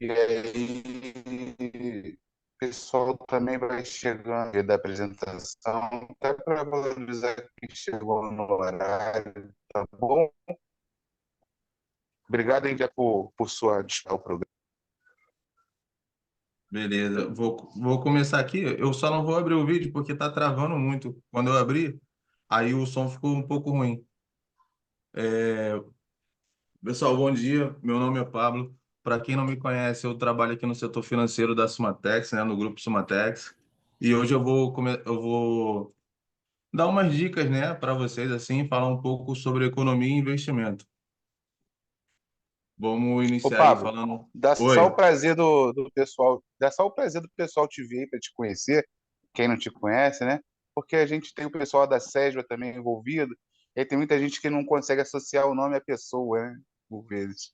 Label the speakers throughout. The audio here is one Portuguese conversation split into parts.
Speaker 1: E aí, o pessoal também vai chegando da apresentação, até para valorizar quem chegou no horário, tá bom? Obrigado ainda por sua o programa.
Speaker 2: Beleza, vou começar aqui. Eu só não vou abrir o vídeo porque tá travando muito. Quando eu abri, aí o som ficou um pouco ruim. Pessoal, bom dia. Meu nome é Pablo. Para quem não me conhece, eu trabalho aqui no setor financeiro da Sumatex, né, no grupo Sumatex. E hoje eu vou dar umas dicas, né, para vocês assim, falar um pouco sobre economia e investimento. Vamos
Speaker 1: Ô,
Speaker 2: iniciar aí
Speaker 1: Pablo,
Speaker 2: falando.
Speaker 1: dá só o
Speaker 2: Oi.
Speaker 1: prazer do pessoal, dá só o prazer do pessoal te ver para te conhecer, quem não te conhece, né? Porque a gente tem o pessoal da SESBA também envolvido, e aí tem muita gente que não consegue associar o nome à pessoa, né? Por vezes.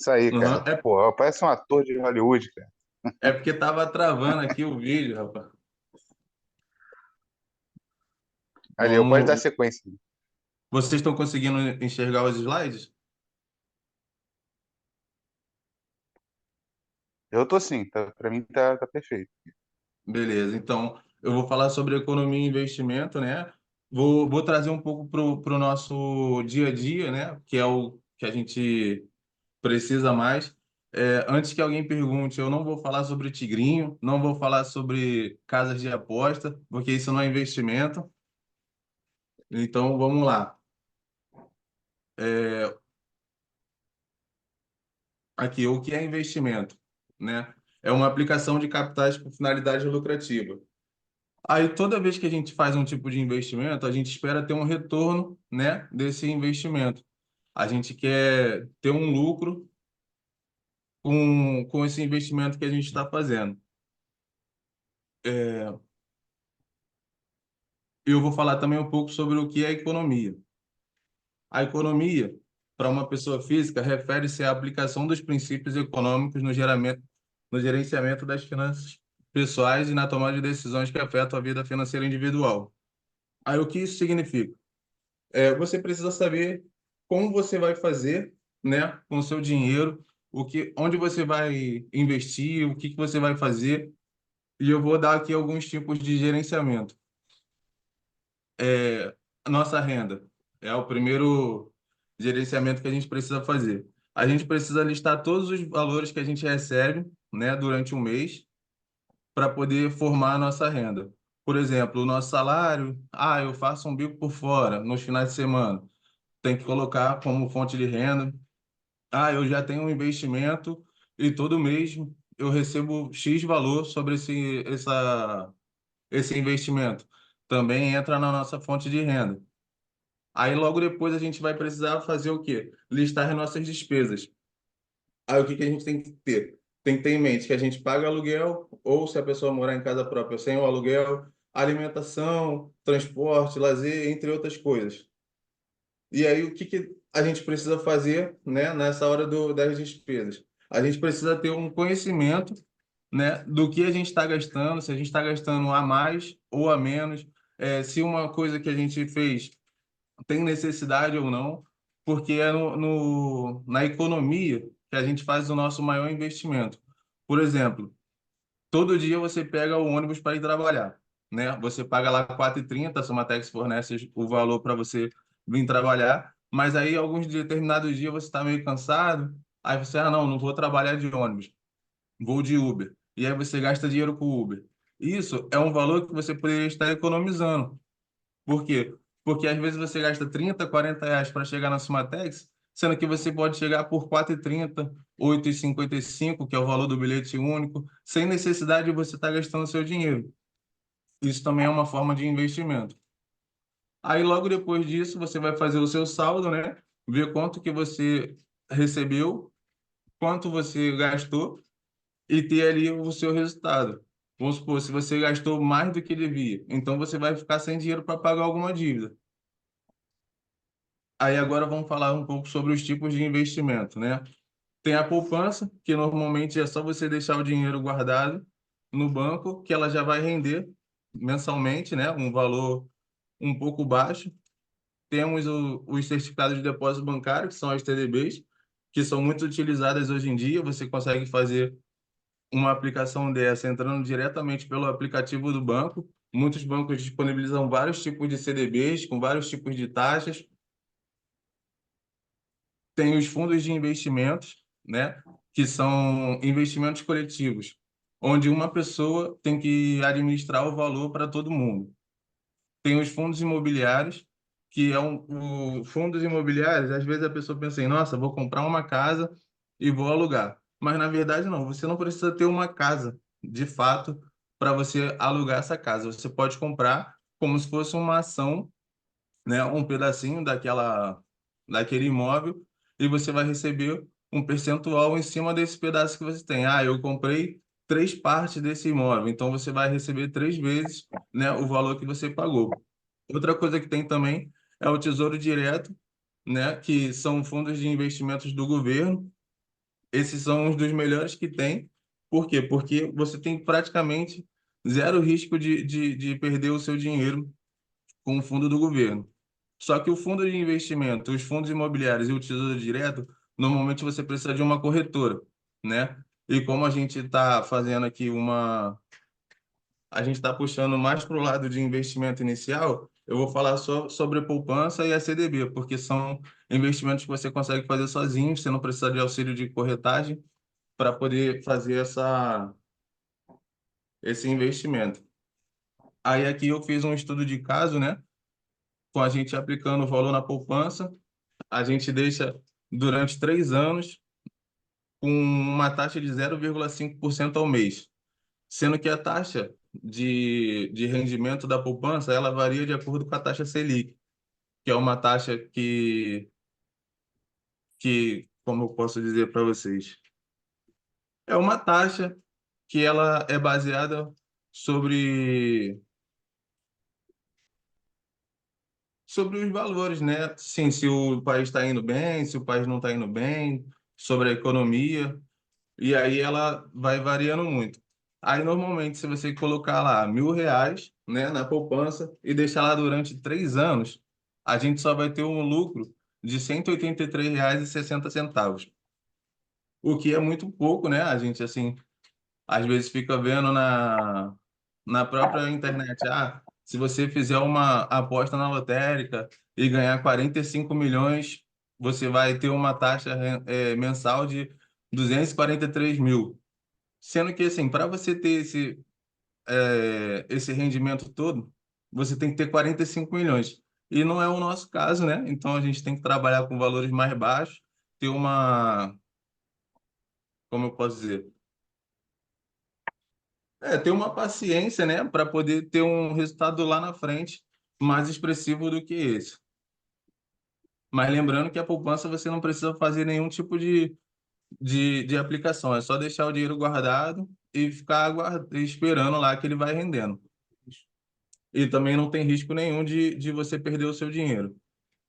Speaker 1: Isso aí,
Speaker 2: Uhum.
Speaker 1: cara. Pô, parece um ator de Hollywood, cara.
Speaker 2: É porque tava travando aqui o vídeo, rapaz.
Speaker 1: Ali, eu pode dar
Speaker 2: Vamos.
Speaker 1: sequência.
Speaker 2: Vocês estão conseguindo enxergar os slides?
Speaker 1: Eu tô sim, tá, para mim tá perfeito.
Speaker 2: Beleza. Então, eu vou falar sobre economia e investimento, né? Vou trazer um pouco para o nosso dia a dia, né? Que é o que a gente precisa mais. Antes que alguém pergunte, eu não vou falar sobre tigrinho, não vou falar sobre casas de aposta, porque isso não é investimento. Então, vamos lá. É, Aqui, o que é investimento, né? É uma aplicação de capitais com finalidade lucrativa. Aí, toda vez que a gente faz um tipo de investimento, a gente espera ter um retorno, né, desse investimento. A gente quer ter um lucro com esse investimento que a gente está fazendo. É, eu vou falar também um pouco sobre o que é economia. A economia, para uma pessoa física, refere-se à aplicação dos princípios econômicos no gerenciamento das finanças pessoais e na tomada de decisões que afetam a vida financeira individual. Aí, o que isso significa? Você precisa saber como você vai fazer, né, com o seu dinheiro, onde você vai investir, o que que você vai fazer, e eu vou dar aqui alguns tipos de gerenciamento. A nossa renda é o primeiro gerenciamento que a gente precisa fazer. A gente precisa listar todos os valores que a gente recebe, né, durante um mês para poder formar a nossa renda. Por exemplo, o nosso salário, eu faço um bico por fora nos finais de semana. Tem que colocar como fonte de renda. Eu já tenho um investimento e todo mês eu recebo X valor sobre esse investimento. Também entra na nossa fonte de renda. Aí logo depois a gente vai precisar fazer o quê? Listar as nossas despesas. Aí o que que a gente tem que ter? Tem que ter em mente que a gente paga aluguel, ou se a pessoa morar em casa própria sem o aluguel, alimentação, transporte, lazer, entre outras coisas. E aí, o que que a gente precisa fazer, né, nessa hora das despesas? A gente precisa ter um conhecimento, né, do que a gente está gastando, se a gente está gastando a mais ou a menos, se uma coisa que a gente fez tem necessidade ou não, porque é na economia que a gente faz o nosso maior investimento. Por exemplo, todo dia você pega o ônibus para ir trabalhar, né? Você paga lá 4,30, a Somatex fornece o valor para você vir trabalhar, mas aí alguns determinados dias você está meio cansado, aí você, não vou trabalhar de ônibus, vou de Uber. E aí você gasta dinheiro com Uber. Isso é um valor que você poderia estar economizando. Por quê? Porque às vezes você gasta 30, 40 reais para chegar na Sumatex, sendo que você pode chegar por 4,30, 8,55, que é o valor do bilhete único, sem necessidade de você estar gastando seu dinheiro. Isso também é uma forma de investimento. Aí logo depois disso, você vai fazer o seu saldo, né? Ver quanto que você recebeu, quanto você gastou e ter ali o seu resultado. Vamos supor, se você gastou mais do que devia, então você vai ficar sem dinheiro para pagar alguma dívida. Aí agora vamos falar um pouco sobre os tipos de investimento, né? Tem a poupança, que normalmente é só você deixar o dinheiro guardado no banco, que ela já vai render mensalmente, né? Um valor um pouco baixo. Temos os certificados de depósito bancário, que são as TDBs, que são muito utilizadas hoje em dia. Você consegue fazer uma aplicação dessa entrando diretamente pelo aplicativo do banco. Muitos bancos disponibilizam vários tipos de CDBs com vários tipos de taxas. Tem os fundos de investimentos, né, que são investimentos coletivos, onde uma pessoa tem que administrar o valor para todo mundo. Tem os fundos imobiliários, que é fundos imobiliários, às vezes a pessoa pensa assim, nossa, vou comprar uma casa e vou alugar. Mas na verdade não, você não precisa ter uma casa, de fato, para você alugar essa casa. Você pode comprar como se fosse uma ação, né, um pedacinho daquele imóvel e você vai receber um percentual em cima desse pedaço que você tem. Ah, eu comprei três partes desse imóvel, então você vai receber três vezes, né, o valor que você pagou. Outra coisa que tem também é o Tesouro Direto, né, que são fundos de investimentos do governo. Esses são os dos melhores que tem. Por quê? Porque você tem praticamente zero risco de perder o seu dinheiro com o fundo do governo. Só que o fundo de investimento, os fundos imobiliários e o Tesouro Direto, normalmente você precisa de uma corretora, né? E como a gente está fazendo aqui a gente está puxando mais para o lado de investimento inicial, eu vou falar só sobre a poupança e a CDB, porque são investimentos que você consegue fazer sozinho, você não precisa de auxílio de corretagem para poder fazer esse investimento. Aí aqui eu fiz um estudo de caso, né? Com a gente aplicando o valor na poupança, a gente deixa durante 3 anos com uma taxa de 0,5% ao mês, sendo que a taxa de rendimento da poupança ela varia de acordo com a taxa Selic, que é uma taxa como eu posso dizer para vocês, é uma taxa que ela é baseada sobre, sobre os valores, né? Sim, se o país está indo bem, se o país não está indo bem, sobre a economia. E aí ela vai variando muito. Aí, normalmente, se você colocar lá R$ 1.000, né, na poupança e deixar lá durante 3 anos, a gente só vai ter um lucro de R$ 183,60. O que é muito pouco, né? A gente, assim, às vezes fica vendo na própria internet, se você fizer uma aposta na lotérica e ganhar 45 milhões, você vai ter uma taxa mensal de 243 mil. Sendo que, assim, para você ter esse rendimento todo, você tem que ter 45 milhões. E não é o nosso caso, né? Então a gente tem que trabalhar com valores mais baixos, ter como eu posso dizer? Ter uma paciência, né? Para poder ter um resultado lá na frente mais expressivo do que esse. Mas lembrando que a poupança você não precisa fazer nenhum tipo de aplicação, é só deixar o dinheiro guardado e ficar esperando lá que ele vai rendendo. E também não tem risco nenhum de você perder o seu dinheiro.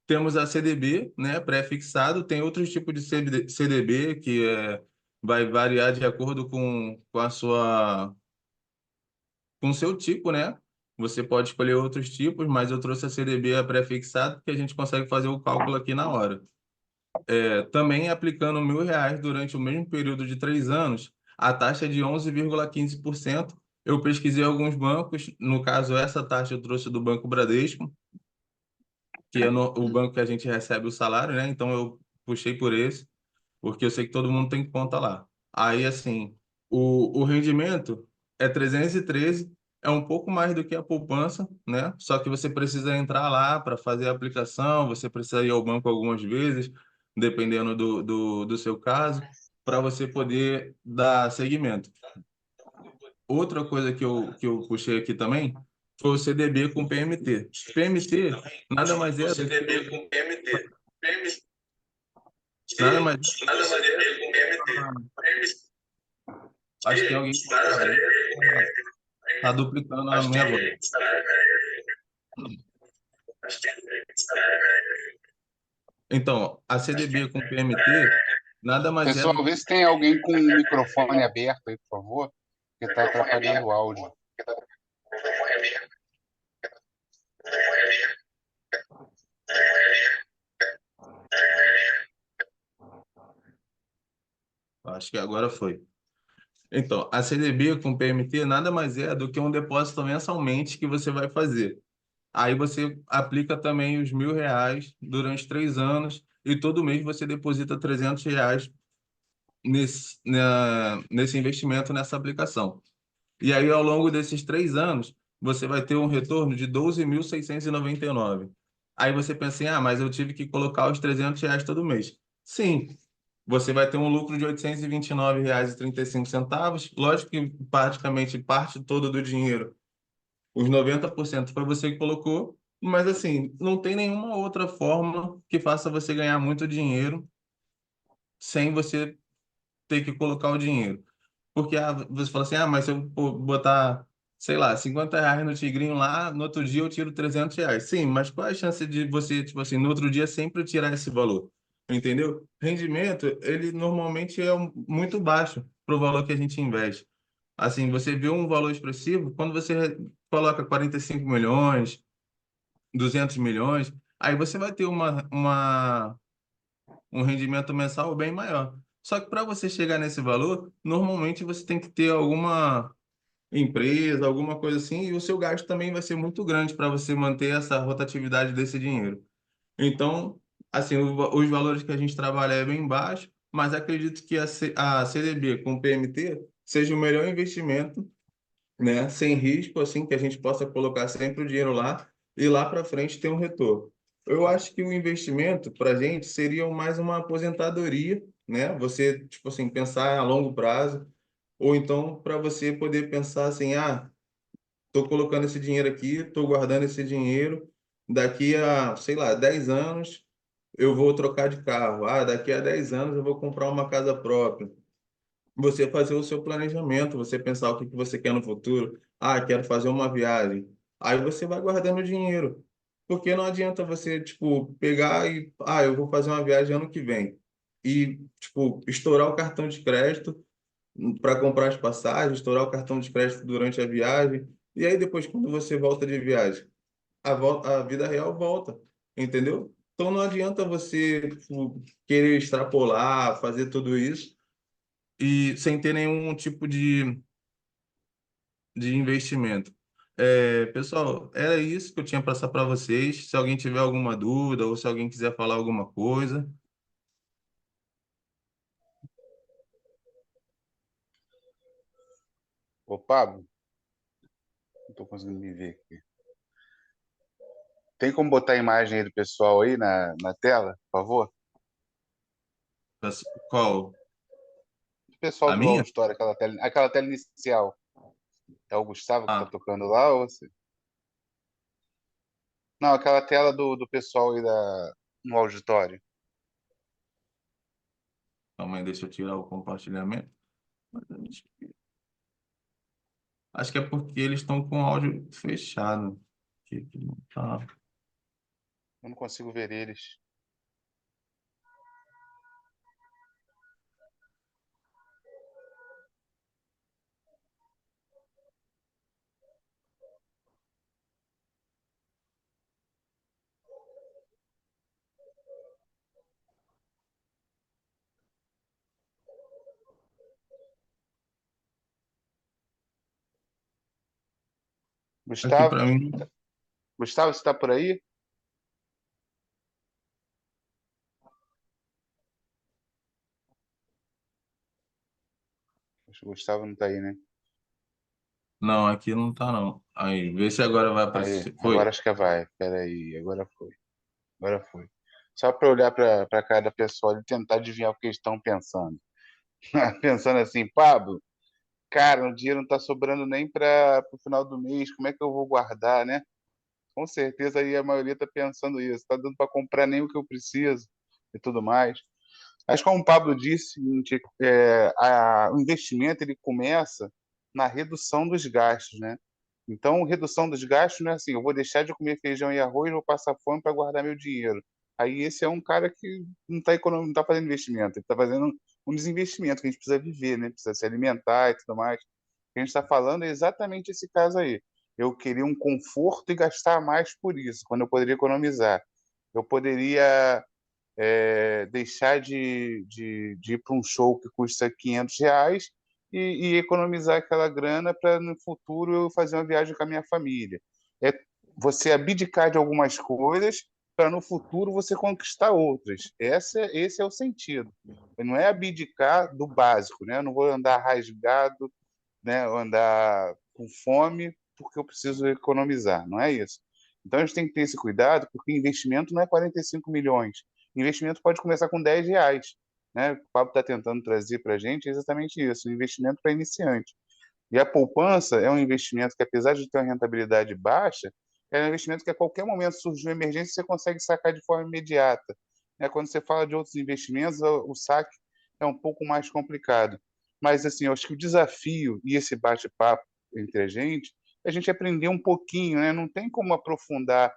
Speaker 2: Temos a CDB, né, pré-fixado, tem outros tipos de CDB que vai variar de acordo com a com o seu tipo, né? Você pode escolher outros tipos, mas eu trouxe a CDB a pré-fixado que a gente consegue fazer o cálculo aqui na hora. Também aplicando R$ 1.000 durante o mesmo período de 3 anos, a taxa é de 11,15%. Eu pesquisei alguns bancos, no caso, essa taxa eu trouxe do Banco Bradesco, que é o banco que a gente recebe o salário, né? Então eu puxei por esse, porque eu sei que todo mundo tem conta lá. Aí, assim, o rendimento é 313, é um pouco mais do que a poupança, né? Só que você precisa entrar lá para fazer a aplicação, você precisa ir ao banco algumas vezes, dependendo do seu caso, para você poder dar seguimento. Outra coisa que eu puxei aqui também foi o CDB com PMT. PMT nada mais é do que nada mais acho que tem alguém que tá duplicando a minha voz. Então, a CDB com PMT nada mais é
Speaker 1: Pessoal,
Speaker 2: do que
Speaker 1: vê se tem alguém com o microfone aberto aí, por favor, que está atrapalhando o áudio.
Speaker 2: Acho que agora foi. Então, a CDB com PMT nada mais é do que um depósito mensalmente que você vai fazer. Aí você aplica também os R$ 1.000 durante 3 anos e todo mês você deposita R$ 300 nesse investimento, nessa aplicação. E aí, ao longo desses 3 anos, você vai ter um retorno de 12.699. Aí você pensa assim, ah, mas eu tive que colocar os R$ 300 todo mês. Sim, você vai ter um lucro de R$ 829,35. Lógico que praticamente parte toda do dinheiro, os 90% foi você que colocou, mas assim, não tem nenhuma outra forma que faça você ganhar muito dinheiro sem você ter que colocar o dinheiro. Porque você fala assim, ah, mas se eu botar, sei lá, R$ 50 no Tigrinho lá, no outro dia eu tiro R$ 300. Sim, mas qual é a chance de você, tipo assim, no outro dia sempre tirar esse valor? Entendeu? Rendimento, ele normalmente é muito baixo para o valor que a gente investe. Assim, você vê um valor expressivo quando você coloca 45 milhões, 200 milhões, aí você vai ter um rendimento mensal bem maior. Só que para você chegar nesse valor, normalmente você tem que ter alguma empresa, alguma coisa assim, e o seu gasto também vai ser muito grande para você manter essa rotatividade desse dinheiro. Então, assim, os valores que a gente trabalha é bem baixo, mas acredito que a CDB com o PMT seja o melhor investimento, né, sem risco, assim, que a gente possa colocar sempre o dinheiro lá e lá para frente ter um retorno. Eu acho que o investimento para a gente seria mais uma aposentadoria, né? Você, tipo assim, pensar a longo prazo, ou então para você poder pensar assim, ah, estou colocando esse dinheiro aqui, estou guardando esse dinheiro, daqui a, sei lá, 10 anos eu vou trocar de carro, ah, daqui a 10 anos eu vou comprar uma casa própria, você fazer o seu planejamento, você pensar o que que você quer no futuro. Ah, quero fazer uma viagem. Aí você vai guardando dinheiro. Porque não adianta você, tipo, pegar e, ah, eu vou fazer uma viagem ano que vem. E, tipo, estourar o cartão de crédito para comprar as passagens, estourar o cartão de crédito durante a viagem. E aí depois, quando você volta de viagem, a vida real volta, entendeu? Então não adianta você, tipo, querer extrapolar, fazer tudo isso e sem ter nenhum tipo de investimento. Pessoal, era isso que eu tinha para passar para vocês. Se alguém tiver alguma dúvida ou se alguém quiser falar alguma coisa,
Speaker 1: Ô, Pablo, não tô conseguindo me ver aqui. Tem como botar a imagem aí do pessoal aí na tela, por favor?
Speaker 2: qual?
Speaker 1: O pessoal
Speaker 2: A
Speaker 1: do
Speaker 2: minha?
Speaker 1: auditório, aquela tela inicial. É o Gustavo que tá
Speaker 2: Ah,
Speaker 1: tocando lá ou você? Não, aquela tela do pessoal aí no auditório.
Speaker 2: calma aí, deixa eu tirar o compartilhamento. Acho que é porque eles estão com o áudio fechado. Que não tá.
Speaker 1: Eu não consigo ver eles.
Speaker 2: Aqui
Speaker 1: Gustavo,
Speaker 2: para mim,
Speaker 1: Gustavo, você está por aí? Acho que o Gustavo não está aí, né?
Speaker 2: não, aqui não tá não. Aí, vê se agora vai
Speaker 1: Aí,
Speaker 2: aparecer.
Speaker 1: agora
Speaker 2: Foi.
Speaker 1: acho que vai. Pera aí, agora foi. Agora foi. Só para olhar para cada pessoa e tentar adivinhar o que eles estão pensando. Pensando assim, Pablo, cara, o dinheiro não está sobrando nem para o final do mês, como é que eu vou guardar, né? Com certeza aí a maioria está pensando isso. Está dando para comprar nem o que eu preciso e tudo mais. Mas como o Pablo disse, o investimento ele começa na redução dos gastos, né? Então, redução dos gastos não é assim, eu vou deixar de comer feijão e arroz, vou passar fome para guardar meu dinheiro. Aí esse é um cara que não tá fazendo investimento, ele está fazendo um desinvestimento, que a gente precisa viver, né? Precisa se alimentar e tudo mais. O que a gente está falando é exatamente esse caso aí. Eu queria um conforto e gastar mais por isso, quando eu poderia economizar. Eu poderia deixar de ir para um show que custa R$ 500 e economizar aquela grana para no futuro eu fazer uma viagem com a minha família. É você abdicar de algumas coisas para no futuro você conquistar outras. Esse é o sentido. Não é abdicar do básico, né? Eu não vou andar rasgado, né? Andar com fome porque eu preciso economizar. Não é isso. Então a gente tem que ter esse cuidado, porque investimento não é 45 milhões. Investimento pode começar com R$ 10, né? O Pablo está tentando trazer para a gente exatamente isso, um investimento para iniciante. E a poupança é um investimento que, apesar de ter uma rentabilidade baixa, é um investimento que a qualquer momento surgiu uma emergência, você consegue sacar de forma imediata. Né? Quando você fala de outros investimentos, o saque é um pouco mais complicado. Mas, assim, eu acho que o desafio e esse bate-papo entre a gente aprender um pouquinho, né? Não tem como aprofundar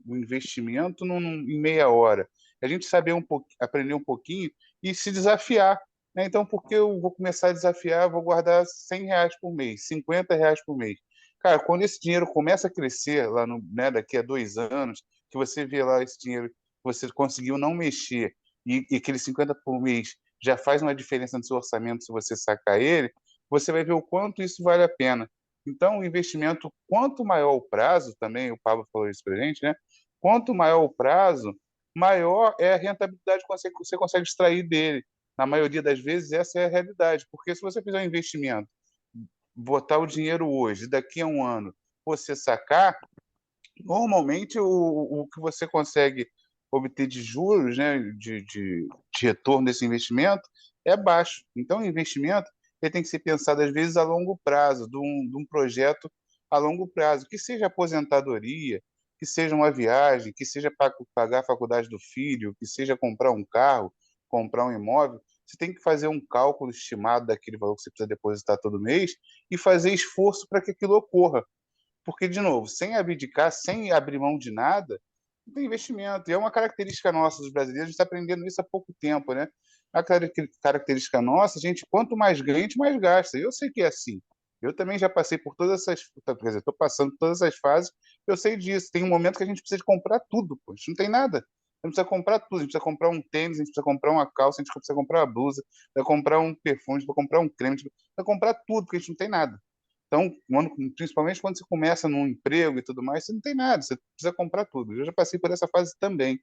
Speaker 1: o investimento em meia hora. A gente saber aprender um pouquinho e se desafiar, né? Então, por que eu vou começar a desafiar? Vou guardar R$ 100 por mês, R$ 50 por mês. Cara, quando esse dinheiro começa a crescer lá no, né, daqui a 2 anos, que você vê lá esse dinheiro que você conseguiu não mexer e aquele 50 por mês já faz uma diferença no seu orçamento se você sacar ele, você vai ver o quanto isso vale a pena. Então, o investimento, quanto maior o prazo, também o Pablo falou isso para gente, né? Quanto maior o prazo, maior é a rentabilidade que você consegue extrair dele. Na maioria das vezes, essa é a realidade. Porque se você fizer um investimento, botar o dinheiro hoje, e daqui a um ano você sacar, normalmente o que você consegue obter de juros, né, de retorno desse investimento, é baixo. Então, o investimento ele tem que ser pensado, às vezes, a longo prazo, de um projeto a longo prazo, que seja aposentadoria, que seja uma viagem, que seja pagar a faculdade do filho, que seja comprar um carro, comprar um imóvel. Você tem que fazer um cálculo estimado daquele valor que você precisa depositar todo mês e fazer esforço para que aquilo ocorra. Porque, de novo, sem abdicar, sem abrir mão de nada, não tem investimento. E é uma característica nossa dos brasileiros, a gente está aprendendo isso há pouco tempo, né? A característica nossa, a gente, quanto mais ganha, a gente mais gasta. Eu sei que é assim. Eu também já passei por todas essas. Quer dizer, estou passando por todas essas fases, eu sei disso. Tem um momento que a gente precisa de comprar tudo, pô. A gente não tem nada. A gente precisa comprar tudo. A gente precisa comprar um tênis, a gente precisa comprar uma calça, a gente precisa comprar uma blusa, precisa comprar um perfume, a gente precisa comprar um creme, a gente precisa comprar tudo, porque a gente não tem nada. Então, principalmente quando você começa num emprego e tudo mais, você não tem nada, você precisa comprar tudo. Eu já passei por essa fase também,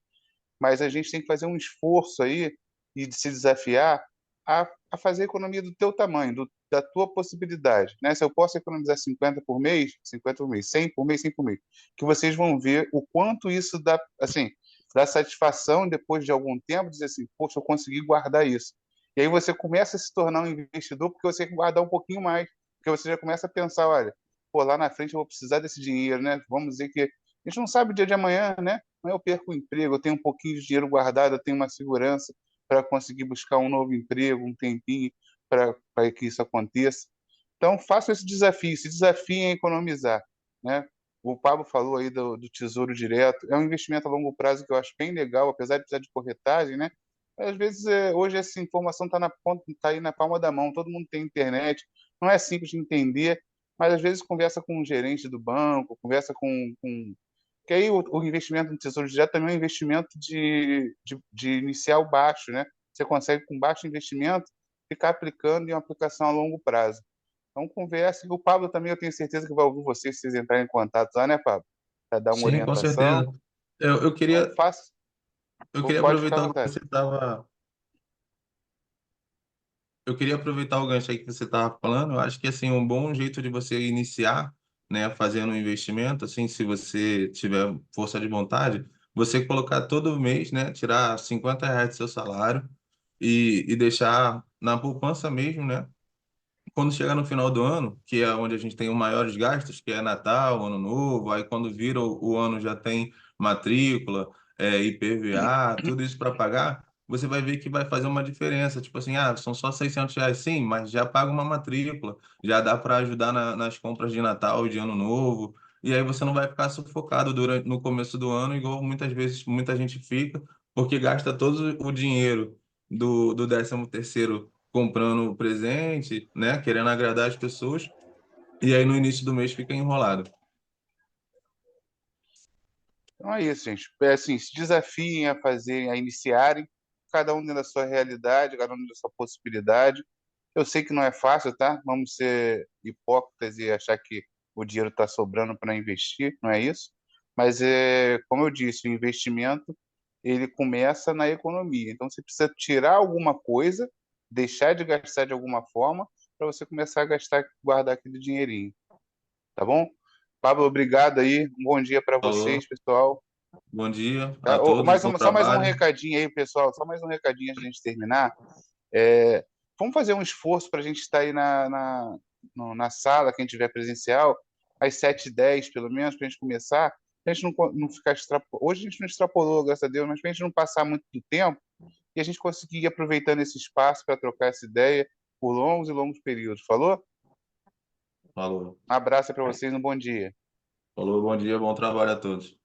Speaker 1: mas a gente tem que fazer um esforço aí e de se desafiar a fazer a economia do teu tamanho, da tua possibilidade, né? Se eu posso economizar 50 por mês, 50 por mês, 100 por mês, 100 por mês, que vocês vão ver o quanto isso dá, assim, dá satisfação depois de algum tempo, dizer assim, poxa, eu consegui guardar isso. E aí você começa a se tornar um investidor porque você quer guardar um pouquinho mais, porque você já começa a pensar, olha, pô, lá na frente eu vou precisar desse dinheiro, né? Vamos dizer que a gente não sabe o dia de amanhã, né? Amanhã eu perco o emprego, eu tenho um pouquinho de dinheiro guardado, eu tenho uma segurança para conseguir buscar um novo emprego, um tempinho para que isso aconteça. Então, faça esse desafio, se desafiem a economizar, né? O Pablo falou aí do Tesouro Direto, é um investimento a longo prazo que eu acho bem legal, apesar de precisar de corretagem, né? Às vezes, hoje essa informação está na ponta, tá aí na palma da mão, todo mundo tem internet, não é simples de entender, mas às vezes conversa com um gerente do banco, conversa com que aí o investimento no Tesouro Direto também é um investimento de inicial baixo, né? Você consegue, com baixo investimento, ficar aplicando em uma aplicação a longo prazo. Então, converse. O Pablo também, eu tenho certeza que vai ouvir vocês se vocês entrarem em contato lá, né, Pablo? Para dar uma
Speaker 2: Sim, com
Speaker 1: orientação.
Speaker 2: certeza. Eu
Speaker 1: Então,
Speaker 2: queria,
Speaker 1: faça.
Speaker 2: eu queria
Speaker 1: Pode ficar à
Speaker 2: aproveitar o que
Speaker 1: vontade.
Speaker 2: você estava. Eu queria aproveitar o gancho aí que você estava falando. Eu acho que assim um bom jeito de você iniciar, né, fazendo um investimento, assim, se você tiver força de vontade, você colocar todo mês, né, tirar R$ 50 do seu salário e deixar na poupança mesmo, né? Quando chegar no final do ano, que é onde a gente tem os maiores gastos, que é Natal, Ano Novo, aí quando vira o ano já tem matrícula, IPVA, tudo isso para pagar, você vai ver que vai fazer uma diferença. Tipo assim, são só R$ 600, sim, mas já paga uma matrícula, já dá para ajudar nas compras de Natal e de Ano Novo, e aí você não vai ficar sufocado no começo do ano, igual muitas vezes muita gente fica, porque gasta todo o dinheiro do 13º comprando presente, né? Querendo agradar as pessoas, e aí no início do mês fica enrolado.
Speaker 1: Então é isso, gente. É assim, se desafiem a fazer, a iniciarem, cada um dentro da sua realidade, cada um dentro da sua possibilidade. Eu sei que não é fácil, tá? Vamos ser hipócritas e achar que o dinheiro está sobrando para investir, não é isso? Mas como eu disse, o investimento ele começa na economia. Então você precisa tirar alguma coisa, deixar de gastar de alguma forma, para você começar a gastar, guardar aquele dinheirinho, tá bom? Pablo, obrigado aí. Um bom dia para
Speaker 2: Falou.
Speaker 1: vocês, pessoal.
Speaker 2: Bom dia a
Speaker 1: Tá?
Speaker 2: todos, bom
Speaker 1: Só mais um
Speaker 2: trabalho.
Speaker 1: recadinho aí, pessoal. Só mais um recadinho antes de a gente terminar. É, vamos fazer um esforço para a gente estar aí na sala, quem tiver presencial, às 7h10, pelo menos, para a gente começar. A gente não ficar Hoje a gente não extrapolou, graças a Deus, mas para a gente não passar muito do tempo e a gente conseguir ir aproveitando esse espaço para trocar essa ideia por longos e longos períodos. Falou?
Speaker 2: Falou.
Speaker 1: Um abraço para vocês, um bom dia.
Speaker 2: Falou, bom dia, bom trabalho a todos.